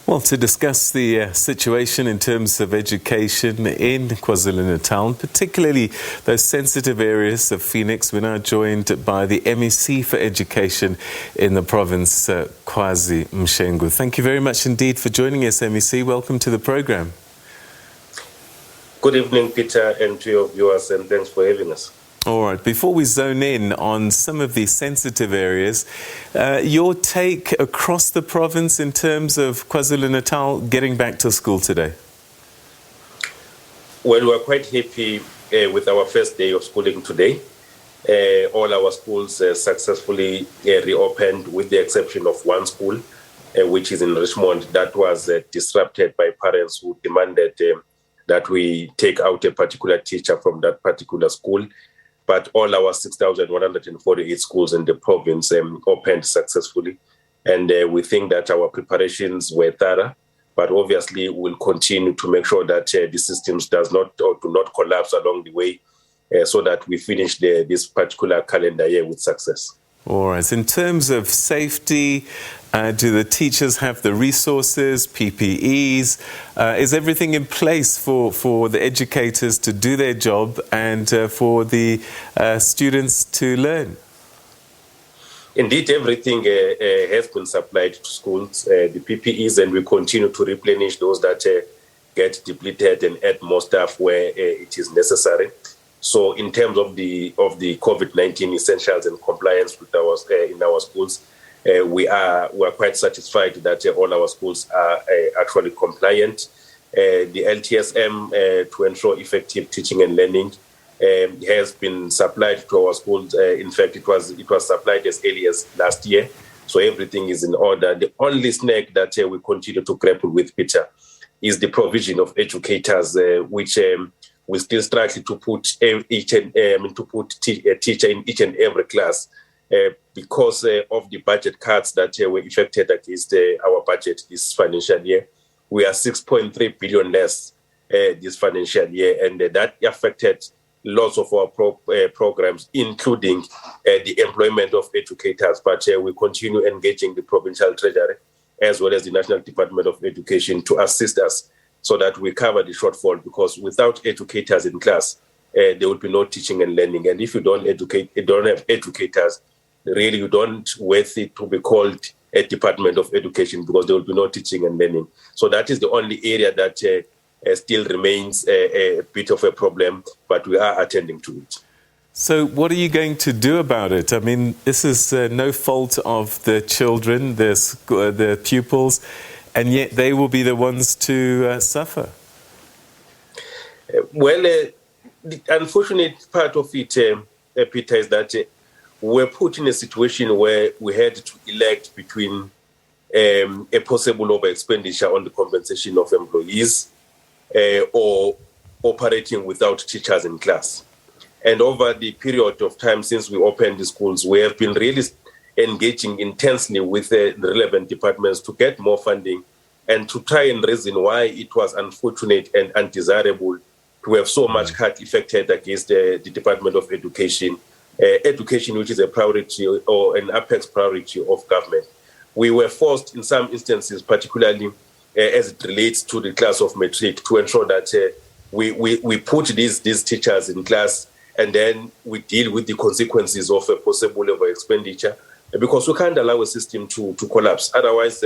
Well, to discuss the situation in terms of education in KwaZulu-Natal, particularly those sensitive areas of Pheonix, we're now joined by the MEC for Education in the province, Kwazi Mshengu. Thank you very much indeed for joining us, MEC. Welcome to the program. Good evening, Peter, and to your viewers, and thanks for having us. All right, before we zone in on some of these sensitive areas, your take across the province in terms of KwaZulu-Natal getting back to school today? Well, we're quite happy with our first day of schooling today. All our schools successfully reopened, with the exception of one school, which is in Richmond, that was disrupted by parents who demanded that we take out a particular teacher from that particular school. But all our 6,148 schools in the province opened successfully. And we think that our preparations were thorough, but obviously we'll continue to make sure that the systems do not collapse along the way so that we finish this particular calendar year with success. All right. In terms of safety, do the teachers have the resources, PPEs? Is everything in place for the educators to do their job and for the students to learn? Indeed, everything has been supplied to schools, the PPEs, and we continue to replenish those that get depleted and add more staff where it is necessary. So in terms of the COVID-19 essentials and compliance with in our schools, we are quite satisfied that all our schools are actually compliant. The LTSM to ensure effective teaching and learning has been supplied to our schools. In fact, it was supplied as early as last year. So everything is in order. The only snag that we continue to grapple with, Peter, is the provision of educators, which we still struggle to put a teacher in each and every class because of the budget cuts that were effected against our budget this financial year. We are 6.3 billion less this financial year, and that affected lots of our programs, including the employment of educators. But we continue engaging the provincial treasury as well as the National Department of Education to assist us so that we cover the shortfall, because without educators in class, there will be no teaching and learning. And if you don't have educators, really you don't worth it to be called a Department of Education, because there will be no teaching and learning. So that is the only area that still remains a bit of a problem, but we are attending to it. So what are you going to do about it? I mean, this is no fault of the children, the pupils, and yet they will be the ones to suffer. Well, the unfortunate part of it, Peter, is that we're put in a situation where we had to elect between a possible over-expenditure on the compensation of employees or operating without teachers in class. And over the period of time since we opened the schools, we have been really engaging intensely with the relevant departments to get more funding and to try and reason why it was unfortunate and undesirable to have so much cut effected against the Department of Education, education which is a priority or an apex priority of government. We were forced in some instances, particularly as it relates to the class of matric, to ensure that we put these teachers in class and then we deal with the consequences of a possible over-expenditure, because we can't allow a system to collapse. Otherwise,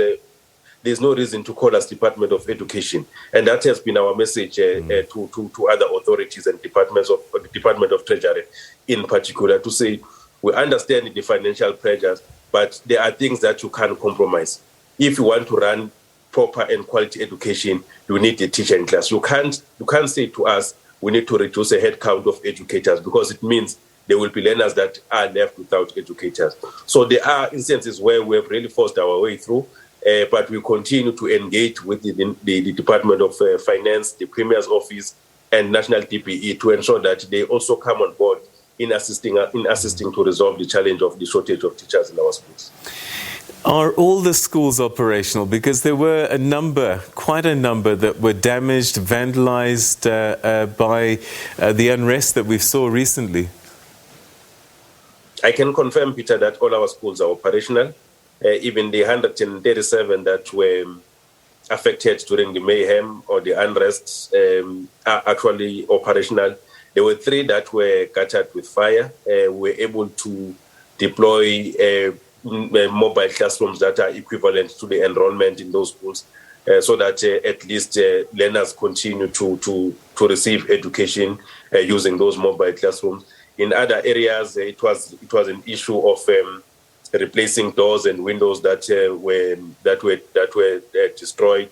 there's no reason to call us Department of Education. And that has been our message to other authorities and departments of the Department of Treasury in particular, to say we understand the financial pressures, but there are things that you can't compromise. If you want to run proper and quality education, you need a teacher in class. You can't say to us, we need to reduce the head count of educators, because it means there will be learners that are left without educators. So there are instances where we have really forced our way through, but we continue to engage with the Department of Finance, the Premier's Office, and National DPE to ensure that they also come on board in assisting to resolve the challenge of the shortage of teachers in our schools. Are all the schools operational? Because there were quite a number that were damaged, vandalized by the unrest that we saw recently. I can confirm, Peter, that all our schools are operational. Even the 137 that were affected during the mayhem or the unrest are actually operational. There were 3 that were gutted with fire. We were able to deploy mobile classrooms that are equivalent to the enrollment in those schools, so that at least learners continue to receive education using those mobile classrooms. In other areas, it was an issue of replacing doors and windows that were destroyed.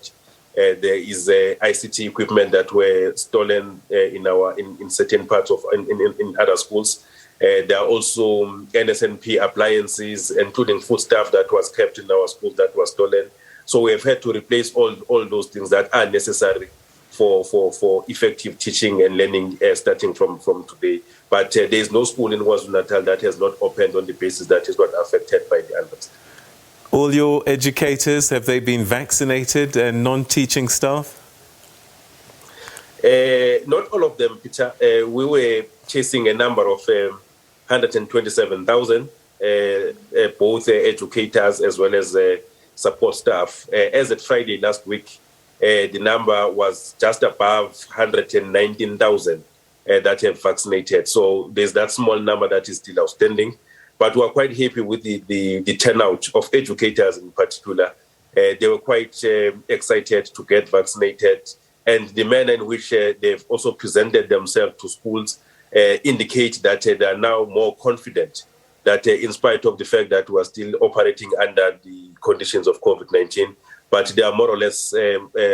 There is ICT equipment that were stolen in certain parts of in other schools. There are also NSNP appliances, including foodstuff that was kept in our schools that was stolen. So we have had to replace all those things that are necessary for effective teaching and learning starting from today. But there is no school in KwaZulu-Natal that has not opened on the basis that is not affected by the unrest. All your educators, have they been vaccinated, and non-teaching staff? Not all of them, Peter. We were chasing a number of 127,000, both educators as well as support staff. As at Friday last week, the number was just above 119,000 that have vaccinated. So there's that small number that is still outstanding. But we are quite happy with the turnout of educators in particular. They were quite excited to get vaccinated. And the manner in which they've also presented themselves to schools indicate that they are now more confident that in spite of the fact that we are still operating under the conditions of COVID-19, but they are more or less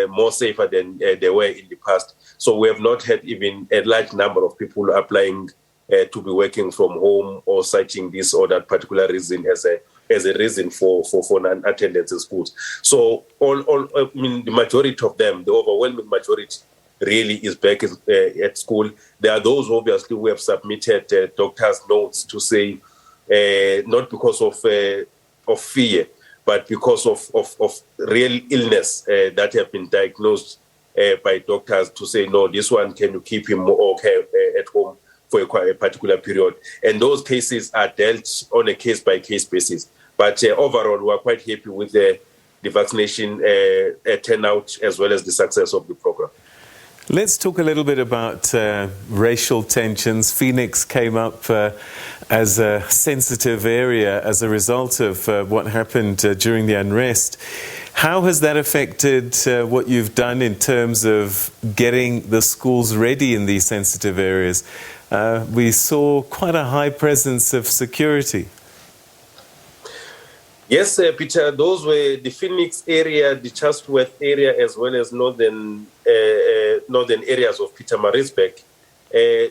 more safer than they were in the past. So we have not had even a large number of people applying to be working from home or citing this or that particular reason as a reason for non-attendance in schools. So the majority of them, the overwhelming majority, really is back at school. There are those obviously who have submitted doctor's notes to say not because of fear, but because of real illness that have been diagnosed by doctors to say, no, this one, can you keep him okay at home for a particular period? And those cases are dealt on a case-by-case basis. But overall, we are quite happy with the vaccination turnout as well as the success of the program. Let's talk a little bit about racial tensions. Pheonix came up as a sensitive area as a result of what happened during the unrest. How has that affected what you've done in terms of getting the schools ready in these sensitive areas? We saw quite a high presence of security. Yes, Peter, those were the Pheonix area, the Chatsworth area, as well as northern areas of Pietermaritzburg.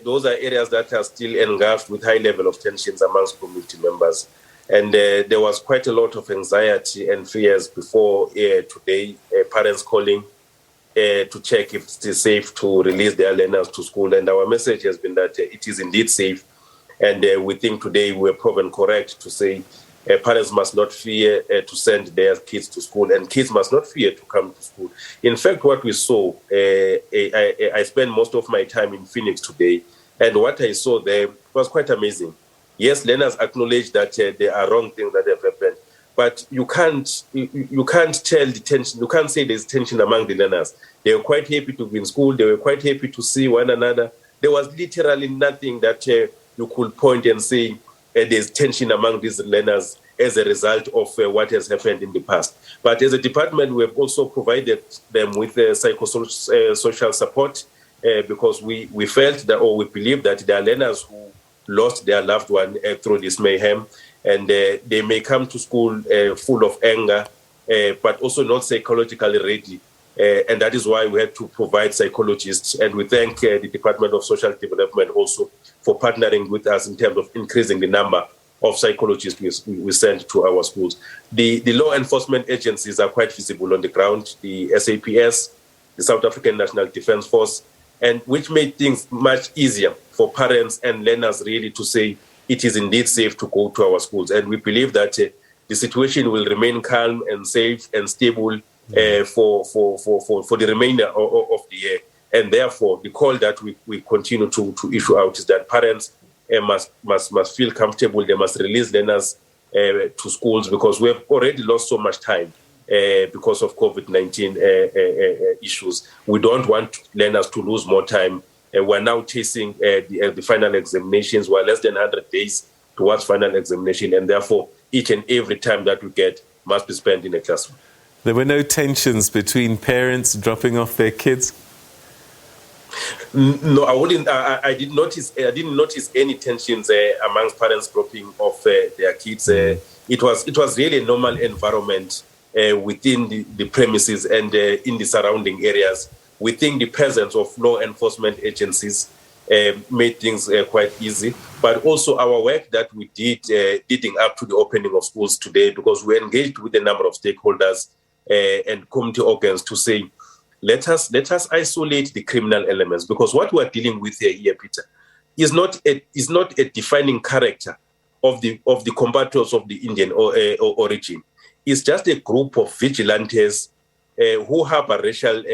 Those are areas that are still engulfed with high level of tensions amongst community members. And there was quite a lot of anxiety and fears before today, parents calling to check if it is safe to release their learners to school. And our message has been that it is indeed safe. And we think today we were proven correct to say parents must not fear to send their kids to school, and kids must not fear to come to school. In fact, what we saw, I spent most of my time in Pheonix today, and what I saw there was quite amazing. Yes, learners acknowledge that there are wrong things that have happened, but you can't tell the tension. You can't say there's tension among the learners. They were quite happy to be in school. They were quite happy to see one another. There was literally nothing that you could point and say there's tension among these learners as a result of what has happened in the past. But as a department, we have also provided them with psychosocial support because we felt that, or we believe that there are learners who lost their loved one through this mayhem, and they may come to school full of anger, but also not psychologically ready. And that is why we had to provide psychologists. And we thank the Department of Social Development also for partnering with us in terms of increasing the number of psychologists we send to our schools. The law enforcement agencies are quite visible on the ground, the SAPS, the South African National Defence Force, and which made things much easier for parents and learners really to say it is indeed safe to go to our schools. And we believe that the situation will remain calm and safe and stable for the remainder of the year. And therefore, the call that we continue to issue out is that parents must feel comfortable. They must release learners to schools because we have already lost so much time because of COVID-19 issues. We don't want learners to lose more time. We're now chasing the final examinations. We're less than 100 days towards final examination, and therefore each and every time that we get must be spent in a classroom. There were no tensions between parents dropping off their kids? No, I wouldn't. I didn't notice any tensions amongst parents dropping off their kids. It was really a normal environment within the premises and in the surrounding areas. We think the presence of law enforcement agencies made things quite easy, but also our work that we did leading up to the opening of schools today, because we engaged with a number of stakeholders and community organs to say, let us isolate the criminal elements, because what we are dealing with here, Peter, is not a defining character of the combatants of the Indian origin. It's just a group of vigilantes who have a racial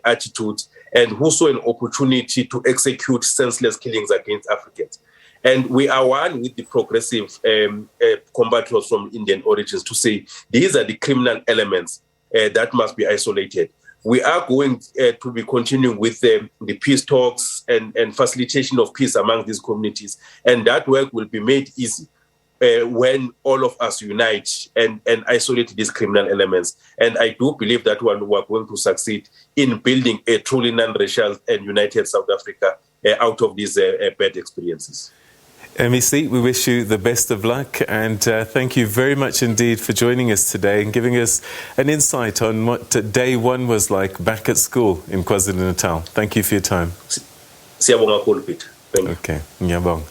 attitude and who saw an opportunity to execute senseless killings against Africans. And we are one with the progressive combatants from Indian origins to say these are the criminal elements that must be isolated. We are going to be continuing with the peace talks and facilitation of peace among these communities. And that work will be made easy when all of us unite and isolate these criminal elements. And I do believe that we are going to succeed in building a truly non-racial and united South Africa out of these bad experiences. MEC, we wish you the best of luck, and thank you very much indeed for joining us today and giving us an insight on what day one was like back at school in KwaZulu-Natal. Thank you for your time. Siyabonga kakhulu, Peter. Thank you. Okay, ngiyabonga.